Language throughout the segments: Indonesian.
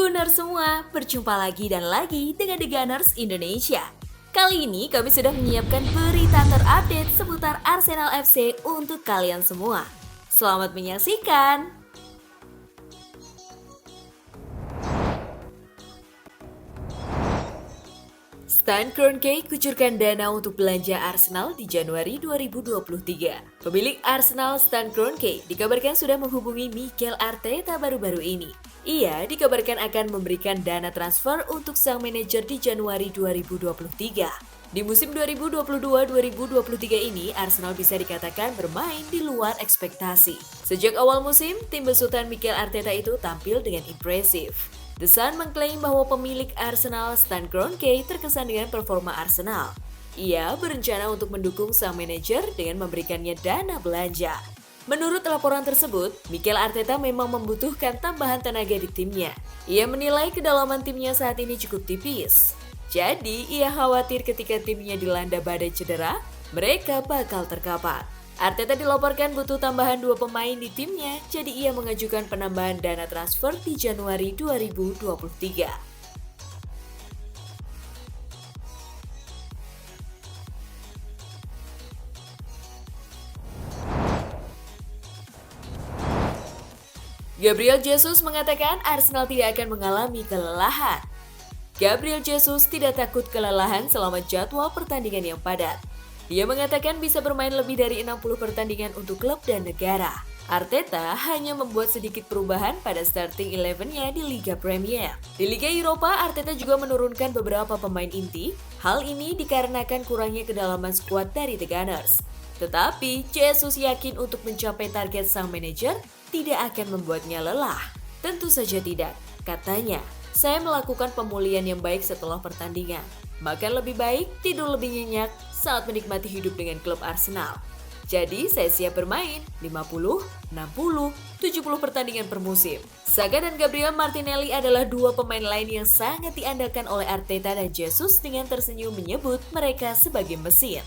Gunners semua, berjumpa lagi dan lagi dengan The Gunners Indonesia. Kali ini kami sudah menyiapkan berita terupdate seputar Arsenal FC untuk kalian semua. Selamat menyaksikan! Stan Kroenke kucurkan dana untuk belanja Arsenal di Januari 2023. Pemilik Arsenal Stan Kroenke dikabarkan sudah menghubungi Mikel Arteta baru-baru ini. Ia dikabarkan akan memberikan dana transfer untuk sang manajer di Januari 2023. Di musim 2022-2023 ini, Arsenal bisa dikatakan bermain di luar ekspektasi. Sejak awal musim, tim besutan Mikel Arteta itu tampil dengan impresif. The Sun mengklaim bahwa pemilik Arsenal Stan Kroenke terkesan dengan performa Arsenal. Ia berencana untuk mendukung sang manajer dengan memberikannya dana belanja. Menurut laporan tersebut, Mikel Arteta memang membutuhkan tambahan tenaga di timnya. Ia menilai kedalaman timnya saat ini cukup tipis. Jadi, ia khawatir ketika timnya dilanda badai cedera, mereka bakal terkapar. Arteta dilaporkan butuh tambahan 2 pemain di timnya, jadi ia mengajukan penambahan dana transfer di Januari 2023. Gabriel Jesus mengatakan Arsenal tidak akan mengalami kelelahan. Gabriel Jesus tidak takut kelelahan selama jadwal pertandingan yang padat. Dia mengatakan bisa bermain lebih dari 60 pertandingan untuk klub dan negara. Arteta hanya membuat sedikit perubahan pada starting 11-nya di Liga Premier. Di Liga Eropa, Arteta juga menurunkan beberapa pemain inti. Hal ini dikarenakan kurangnya kedalaman skuad dari The Gunners. Tetapi, Jesus yakin untuk mencapai target sang manajer tidak akan membuatnya lelah. Tentu saja tidak, katanya. Saya melakukan pemulihan yang baik setelah pertandingan. Makan lebih baik, tidur lebih nyenyak saat menikmati hidup dengan klub Arsenal. Jadi saya siap bermain 50, 60, 70 pertandingan per musim. Saka dan Gabriel Martinelli adalah 2 pemain lain yang sangat diandalkan oleh Arteta dan Jesus dengan tersenyum menyebut mereka sebagai mesin.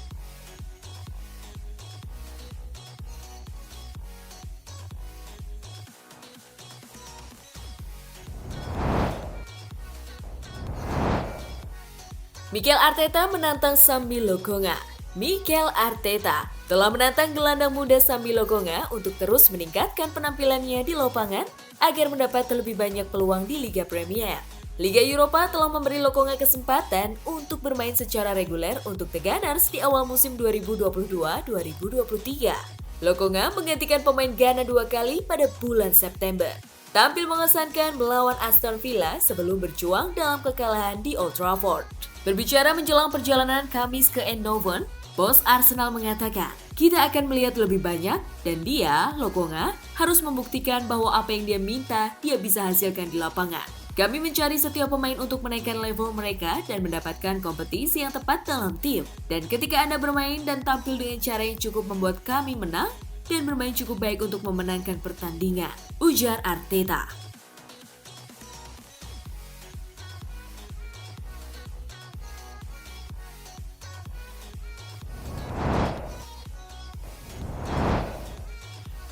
Mikel Arteta menantang Sambi Lokonga. Mikel Arteta telah menantang gelandang muda Sambi Lokonga untuk terus meningkatkan penampilannya di lapangan agar mendapat lebih banyak peluang di Liga Premier. Liga Eropa telah memberi Lokonga kesempatan untuk bermain secara reguler untuk The Gunners di awal musim 2022-2023. Lokonga menggantikan pemain Ghana 2 kali pada bulan September. Tampil mengesankan melawan Aston Villa sebelum berjuang dalam kekalahan di Old Trafford. Berbicara menjelang perjalanan Kamis ke Eindhoven, bos Arsenal mengatakan, kita akan melihat lebih banyak dan dia, Lokonga, harus membuktikan bahwa apa yang dia minta, dia bisa hasilkan di lapangan. Kami mencari setiap pemain untuk menaikkan level mereka dan mendapatkan kompetisi yang tepat dalam tim. Dan ketika Anda bermain dan tampil dengan cara yang cukup membuat kami menang, dan bermain cukup baik untuk memenangkan pertandingan, ujar Arteta.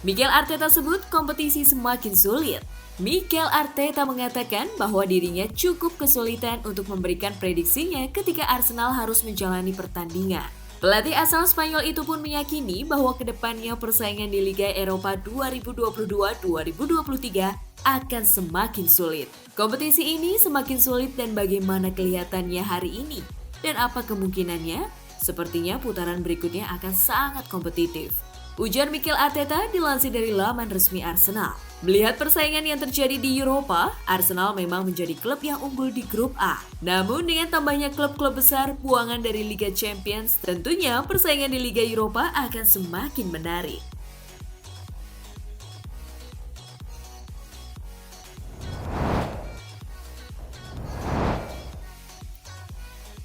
Mikel Arteta sebut kompetisi semakin sulit. Mikel Arteta mengatakan bahwa dirinya cukup kesulitan untuk memberikan prediksinya ketika Arsenal harus menjalani pertandingan. Pelatih asal Spanyol itu pun meyakini bahwa kedepannya persaingan di Liga Eropa 2022-2023 akan semakin sulit. Kompetisi ini semakin sulit dan bagaimana kelihatannya hari ini? Dan apa kemungkinannya? Sepertinya putaran berikutnya akan sangat kompetitif. Ujar Mikel Arteta dilansir dari laman resmi Arsenal. Melihat persaingan yang terjadi di Eropa, Arsenal memang menjadi klub yang unggul di grup A. Namun dengan tambahnya klub-klub besar buangan dari Liga Champions, tentunya persaingan di Liga Eropa akan semakin menarik.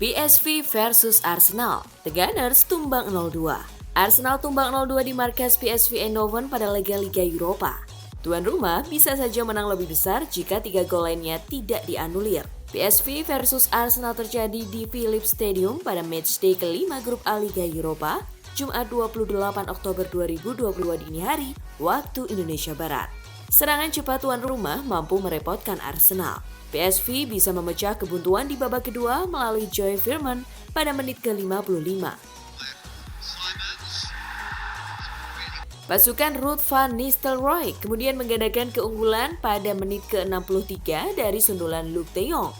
PSV versus Arsenal, The Gunners tumbang 0-2. Arsenal tumbang 0-2 di markas PSV Eindhoven pada Liga Eropa. Tuan rumah bisa saja menang lebih besar jika 3 gol lainnya tidak dianulir. PSV versus Arsenal terjadi di Philips Stadium pada matchday kelima grup A Liga Eropa, Jumat 28 Oktober 2022 dini hari, waktu Indonesia Barat. Serangan cepat tuan rumah mampu merepotkan Arsenal. PSV bisa memecah kebuntuan di babak kedua melalui Joy Veerman pada menit ke-55. Pasukan Ruud van Nistelrooy kemudian menggandakan keunggulan pada menit ke-63 dari sundulan Luuk de Jong.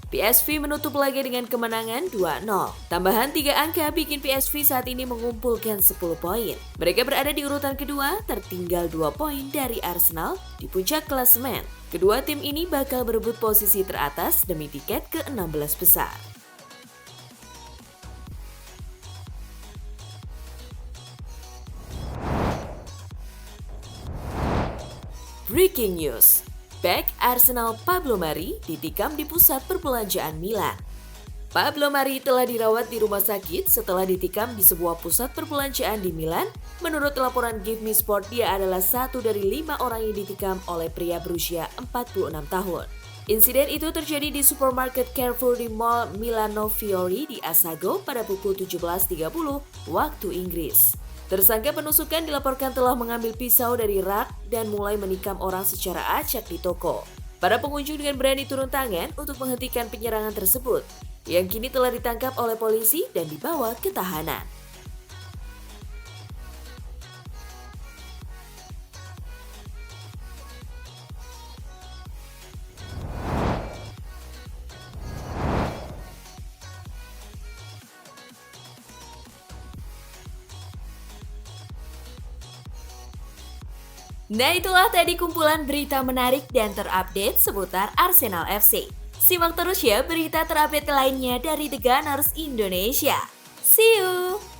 PSV menutup laga dengan kemenangan 2-0. Tambahan 3 angka bikin PSV saat ini mengumpulkan 10 poin. Mereka berada di urutan kedua, tertinggal 2 poin dari Arsenal di puncak klasemen. Kedua tim ini bakal berebut posisi teratas demi tiket ke-16 besar. Breaking news. Bek Arsenal Pablo Mari ditikam di pusat perbelanjaan Milan. Pablo Mari telah dirawat di rumah sakit setelah ditikam di sebuah pusat perbelanjaan di Milan. Menurut laporan Give Me Sport, dia adalah satu dari 5 orang yang ditikam oleh pria berusia 46 tahun. Insiden itu terjadi di supermarket Carrefour di Mall Milano Fiori di Assago pada pukul 17.30 waktu Inggris. Tersangka penusukan dilaporkan telah mengambil pisau dari rak dan mulai menikam orang secara acak di toko. Para pengunjung dengan berani turun tangan untuk menghentikan penyerangan tersebut, yang kini telah ditangkap oleh polisi dan dibawa ke tahanan. Nah, itulah tadi kumpulan berita menarik dan terupdate seputar Arsenal FC. Simak terus ya berita terupdate lainnya dari The Gunners Indonesia. See you!